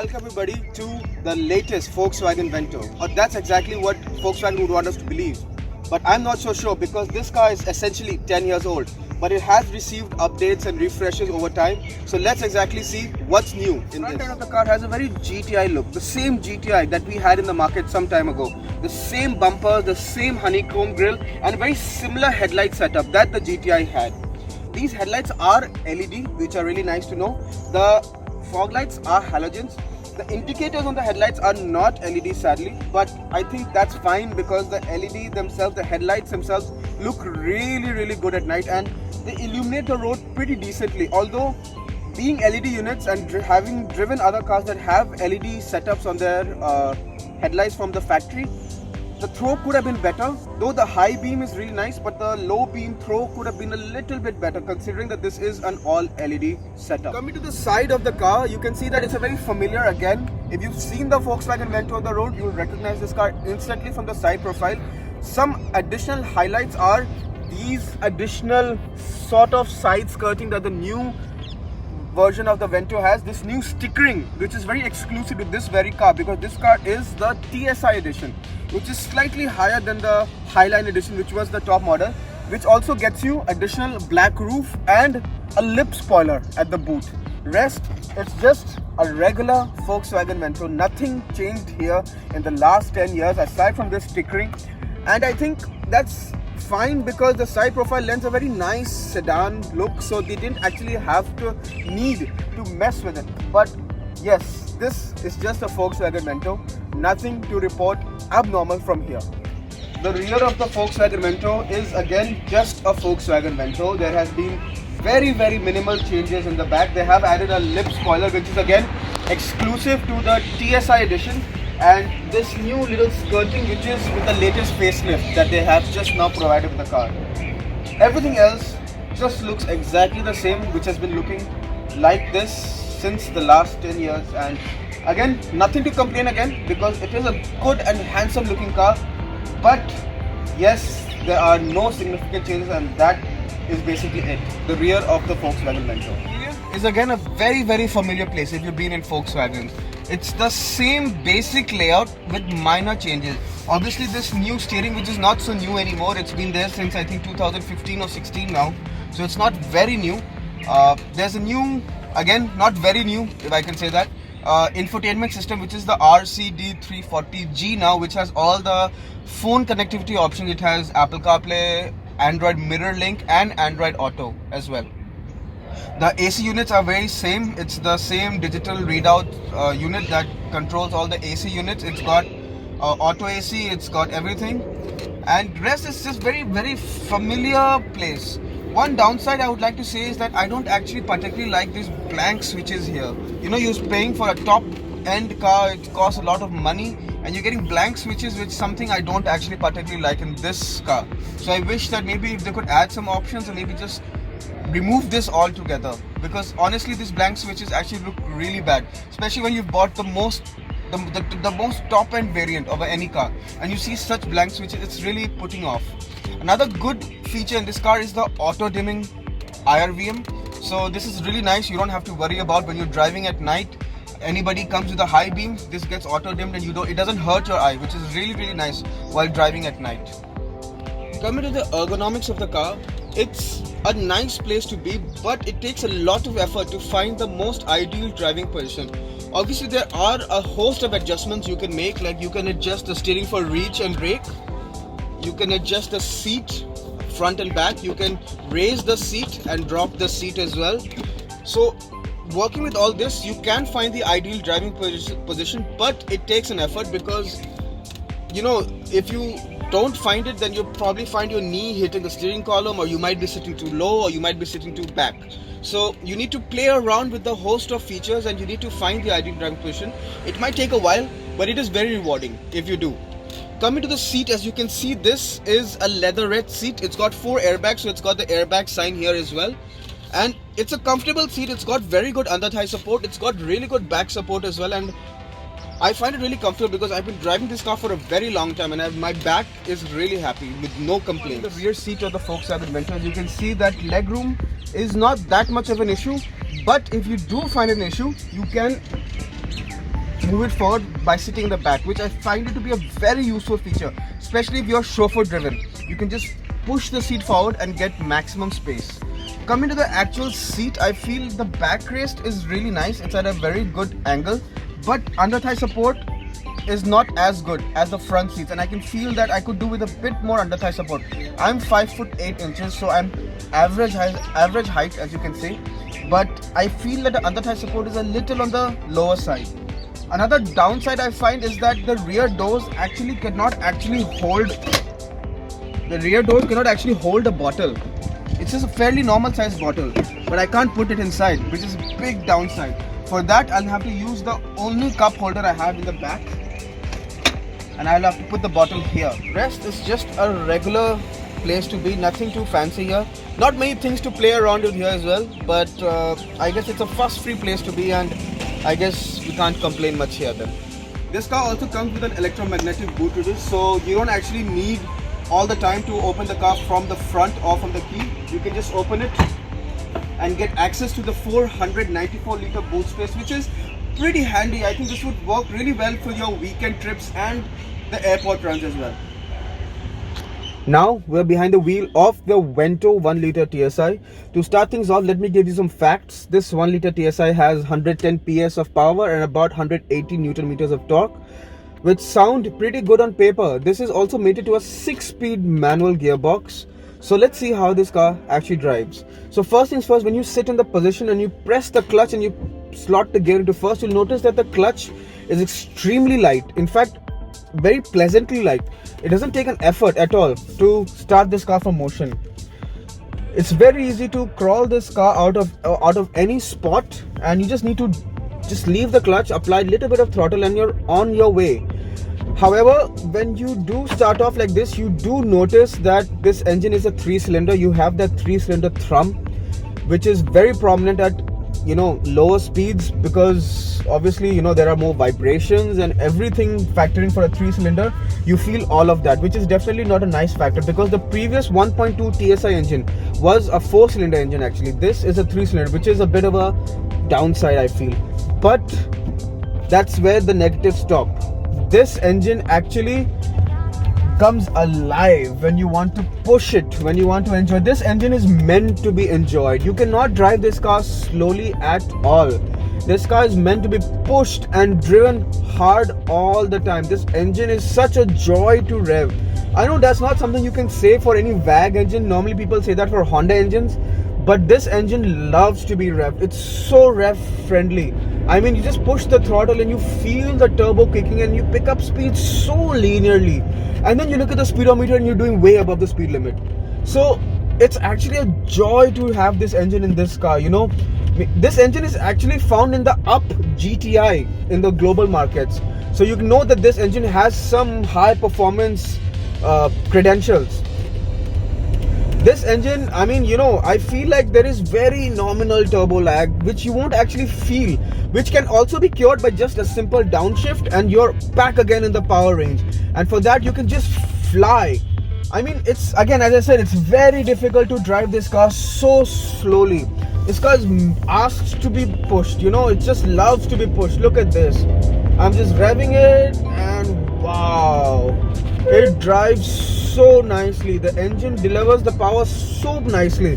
welcome everybody to the latest Volkswagen Vento. Or that's exactly what Volkswagen would want us to believe. But I'm not so sure because this car is essentially 10 years old. But it has received updates and refreshes over time. So let's exactly see what's new in this. The front end of the car has a very GTI look. The same GTI that we had in the market some time ago. The same bumper, the same honeycomb grille and a very similar headlight setup that the GTI had. These headlights are LED, which are really nice to know. The fog lights are halogens. The indicators on the headlights are not LED sadly, but I think that's fine because the LED themselves, the headlights themselves look really good at night and they illuminate the road pretty decently. Although being LED units and having driven other cars that have LED setups on their headlights from the factory, the throw could have been better, though the high beam is really nice, but the low beam throw could have been a little bit better considering that this is an all LED setup. Coming to the side of the car, you can see that it's a very familiar again. If you've seen the Volkswagen Vento on the road, you'll recognize this car instantly from the side profile. Some additional highlights are these additional sort of side skirting that the new version of the Vento has. This new stickering, which is very exclusive to this very car because this car is the TSI edition, which is slightly higher than the Highline edition, which was the top model, which also gets you additional black roof and a lip spoiler at the boot. Rest, it's just a regular Volkswagen Vento. Nothing changed here in the last 10 years aside from this stickering, and I think that's fine because the side profile lends a very nice sedan look, so they didn't actually have to need to mess with it. But yes, this is just a Volkswagen Vento. Nothing to report abnormal from here. The rear of the Volkswagen Vento is again just a Volkswagen Vento. There has been very minimal changes in the back. They have added a lip spoiler, which is again exclusive to the TSI edition, and this new little skirting, which is with the latest facelift that they have just now provided with the car. Everything else just looks exactly the same, which has been looking like this since the last 10 years, and again nothing to complain again because it is a good and handsome looking car. But yes, there are no significant changes, and that is basically it. The rear of the Volkswagen Vento is again a very familiar place if you've been in Volkswagen. It's the same basic layout with minor changes. Obviously this new steering, which is not so new anymore, it's been there since I think 2015 or 16 now, so it's not very new. There's a new, again not very new if I can say that, infotainment system, which is the RCD340G now, which has all the phone connectivity options. It has Apple CarPlay, Android Mirror Link and Android Auto as well. The AC units are very same. It's the same digital readout unit that controls all the AC units. It's got auto AC, it's got everything, and rest is just very familiar place. One downside I would like to say is that I don't actually particularly like these blank switches here. You know, you're paying for a top end car, it costs a lot of money, and you're getting blank switches, which is something I don't actually particularly like in this car. So I wish that maybe if they could add some options or maybe just remove this altogether, because honestly these blank switches actually look really bad, especially when you've bought the most top end variant of any car and you see such blank switches. It's really putting off. Another good feature in this car is the auto dimming IRVM. So this is really nice. You don't have to worry about when you're driving at night, anybody comes with a high beam, this gets auto dimmed and it doesn't hurt your eye, which is really nice while driving at night. Coming to the ergonomics of the car, it's a nice place to be, but it takes a lot of effort to find the most ideal driving position. Obviously there are a host of adjustments you can make, like you can adjust the steering for reach and brake, you can adjust the seat front and back, you can raise the seat and drop the seat as well. So working with all this, you can find the ideal driving position, but it takes an effort because, you know, if you don't find it, then you'll probably find your knee hitting the steering column, or you might be sitting too low, or you might be sitting too back. So you need to play around with the host of features and you need to find the ideal driving position. It might take a while, but it is very rewarding if you do. Coming to the seat, as you can see, this is a leatherette seat. It's got 4 airbags, so it's got the airbag sign here as well. And it's a comfortable seat. It's got very good under thigh support. It's got really good back support as well, and I find it really comfortable because I've been driving this car for a very long time and my back is really happy with no complaints. The rear seat of the Volkswagen Vento, you can see that legroom is not that much of an issue, but if you do find an issue, you can move it forward by sitting in the back, which I find it to be a very useful feature, especially if you're chauffeur driven. You can just push the seat forward and get maximum space. Coming to the actual seat, I feel the backrest is really nice. It's at a very good angle, but under thigh support is not as good as the front seats, and I can feel that I could do with a bit more under thigh support. I'm 5'8", so I'm average height, as you can see, but I feel that the under thigh support is a little on the lower side. Another downside I find is that the rear doors cannot actually hold a bottle. It's just a fairly normal sized bottle, but I can't put it inside, which is a big downside. For that, I'll have to use the only cup holder I have in the back, and I'll have to put the bottle here. Rest is just a regular place to be, nothing too fancy here. Not many things to play around with here as well, but I guess it's a fuss-free place to be, and I guess we can't complain much here then. This car also comes with an electromagnetic boot release, so you don't actually need all the time to open the car from the front or from the key. You can just open it and get access to the 494 litre boot space, which is pretty handy. I think this would work really well for your weekend trips and the airport runs as well. Now we're behind the wheel of the Vento 1 litre TSI. To start things off, let me give you some facts. This 1 litre TSI has 110 PS of power and about 180 Newton meters of torque, which sound pretty good on paper. This is also mated to a 6-speed manual gearbox. So let's see how this car actually drives. So first things first, when you sit in the position and you press the clutch and you slot the gear into first, you'll notice that the clutch is extremely light. In fact, very pleasantly light. It doesn't take an effort at all to start this car from motion. It's very easy to crawl this car out of any spot, and you just need to leave the clutch, apply a little bit of throttle, and you're on your way. However, when you do start off like this, you do notice that this engine is a 3-cylinder. You have that 3-cylinder thrum, which is very prominent at lower speeds, because obviously there are more vibrations and everything factoring for a 3-cylinder. You feel all of that, which is definitely not a nice factor, because the previous 1.2 TSI engine was a 4-cylinder engine. Actually, this is a 3-cylinder, which is a bit of a downside, I feel. But that's where the negatives stop. This engine actually comes alive when you want to push it, when you want to enjoy. This engine is meant to be enjoyed. You cannot drive this car slowly at all. This car is meant to be pushed and driven hard all the time. This engine is such a joy to rev. I know that's not something you can say for any VAG engine. Normally people say that for Honda engines, but this engine loves to be revved. It's so rev friendly. I mean, you just push the throttle and you feel the turbo kicking, and you pick up speed so linearly. And then you look at the speedometer and you're doing way above the speed limit. So it's actually a joy to have this engine in this car. This engine is actually found in the Up GTI in the global markets. So you know that this engine has some high performance credentials. This engine, I mean, I feel like there is very nominal turbo lag, which you won't actually feel, which can also be cured by just a simple downshift and you're back again in the power range. And for that, you can just fly. I mean, it's, again, as I said, it's very difficult to drive this car so slowly. This car is asked to be pushed, it just loves to be pushed. Look at this. I'm just revving it, and wow, it drives so nicely. The engine delivers the power so nicely.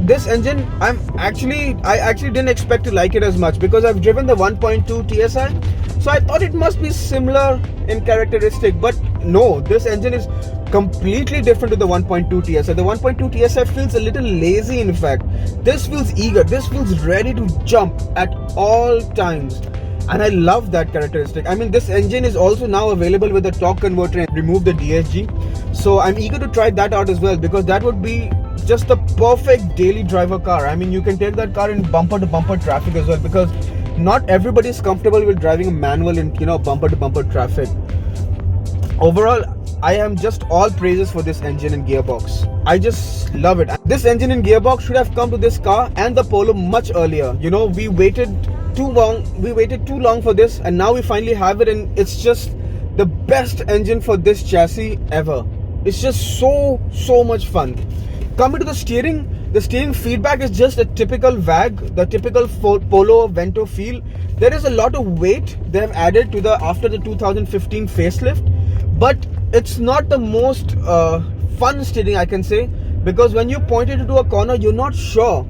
This engine, I actually didn't expect to like it as much, because I've driven the 1.2 TSI, so I thought it must be similar in characteristic, but no, this engine is completely different to the 1.2 TSI. The 1.2 TSI feels a little lazy. In fact, this feels eager. This feels ready to jump at all times. And I love that characteristic. I mean, this engine is also now available with the torque converter and remove the DSG. So I'm eager to try that out as well, because that would be just the perfect daily driver car. I mean, you can take that car in bumper to bumper traffic as well, because not everybody is comfortable with driving a manual in bumper to bumper traffic. Overall, I am just all praises for this engine and gearbox. I just love it. This engine and gearbox should have come to this car and the Polo much earlier. We waited too long for this, and now we finally have it, and it's just the best engine for this chassis ever. It's just so much fun. Coming to the steering, The steering feedback is just a typical VAG, the typical Polo Vento feel. There is a lot of weight they have added to after the 2015 facelift, but it's not the most fun steering, I can say, because when you point it into a corner, you're not sure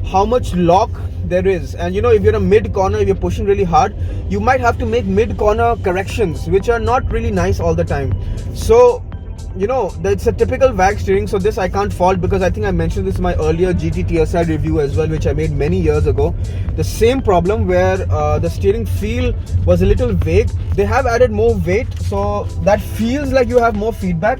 how much lock there is. And you know, if you're a mid corner, if you're pushing really hard, you might have to make mid corner corrections, which are not really nice all the time. So you know, it's a typical VAG steering, so this I can't fault, because I think I mentioned this in my earlier GT TSI review as well, which I made many years ago. The same problem where the steering feel was a little vague. They have added more weight, so that feels like you have more feedback,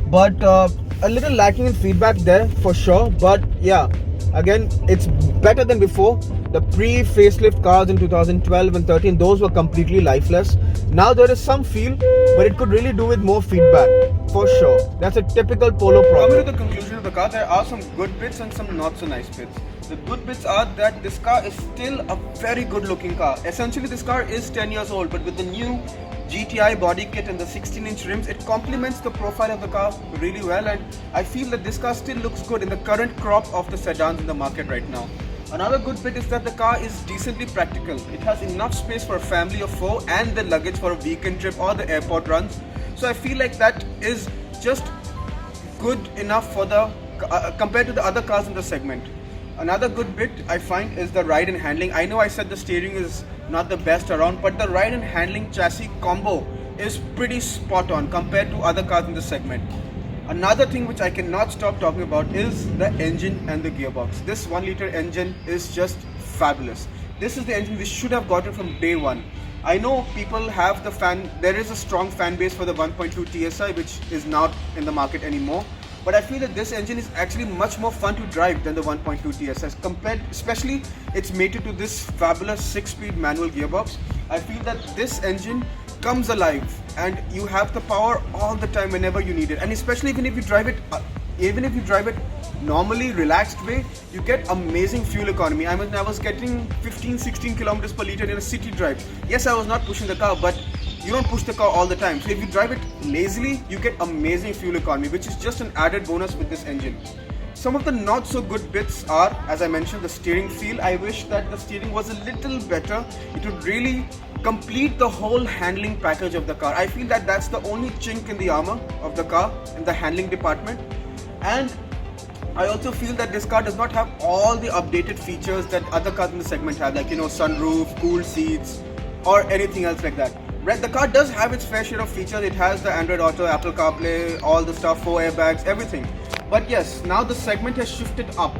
but a little lacking in feedback there for sure. But yeah, again, it's better than before. The pre-facelift cars in 2012 and 13, those were completely lifeless. Now there is some feel, but it could really do with more feedback, for sure. That's a typical Polo problem. Coming to the conclusion of the car, there are some good bits and some not so nice bits. The good bits are that this car is still a very good looking car. Essentially, this car is 10 years old, but with the new GTI body kit and the 16-inch rims, it complements the profile of the car really well, and I feel that this car still looks good in the current crop of the sedans in the market right now. Another good bit is that the car is decently practical. It has enough space for a family of 4 and the luggage for a weekend trip or the airport runs. So I feel like that is just good enough for the compared to the other cars in the segment. Another good bit I find is the ride and handling. I know I said the steering is not the best around, but the ride and handling chassis combo is pretty spot on compared to other cars in the segment. Another thing which I cannot stop talking about is the engine and the gearbox. This 1-liter engine is just fabulous. This is the engine we should have gotten from day one. I know people have there is a strong fan base for the 1.2 TSI, which is not in the market anymore. But I feel that this engine is actually much more fun to drive than the 1.2 TSI. Especially it's mated to this fabulous 6-speed manual gearbox. I feel that this engine comes alive and you have the power all the time whenever you need it. And especially even if you drive it normally relaxed way, you get amazing fuel economy. I mean, I was getting 15-16 kilometers per liter in a city drive. Yes, I was not pushing the car, but you don't push the car all the time. So if you drive it lazily, you get amazing fuel economy, which is just an added bonus with this engine. Some of the not so good bits are, as I mentioned, the steering feel. I wish that the steering was a little better. It would really complete the whole handling package of the car. I feel that that's the only chink in the armor of the car in the handling department. And I also feel that this car does not have all the updated features that other cars in the segment have, like, you know, sunroof, cooled seats, or anything else like that. The car does have its fair share of features. It has the Android Auto, Apple CarPlay, all the stuff, 4 airbags, everything. But yes, now the segment has shifted up,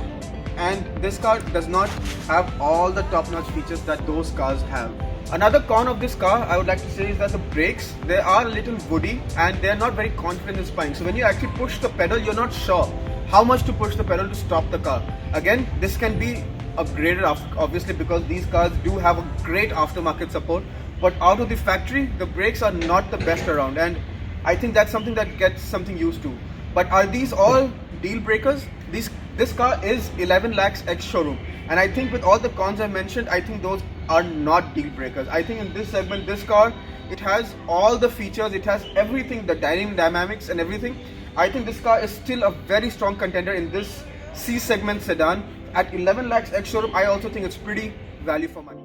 and this car does not have all the top-notch features that those cars have. Another con of this car, I would like to say, is that the brakes, they are a little woody and they are not very confident in spying. So when you actually push the pedal, you're not sure how much to push the pedal to stop the car. Again, this can be upgraded obviously, because these cars do have a great aftermarket support. But out of the factory, the brakes are not the best around, and I think that's something that gets something used to. But are these all deal breakers? This car is 11 lakhs ex-showroom, and I think with all the cons I mentioned, I think those are not deal breakers. I think in this segment, this car, it has all the features, it has everything, the dynamics and everything. I think this car is still a very strong contender in this C segment sedan. At 11 lakhs ex-showroom, I also think it's pretty value for money.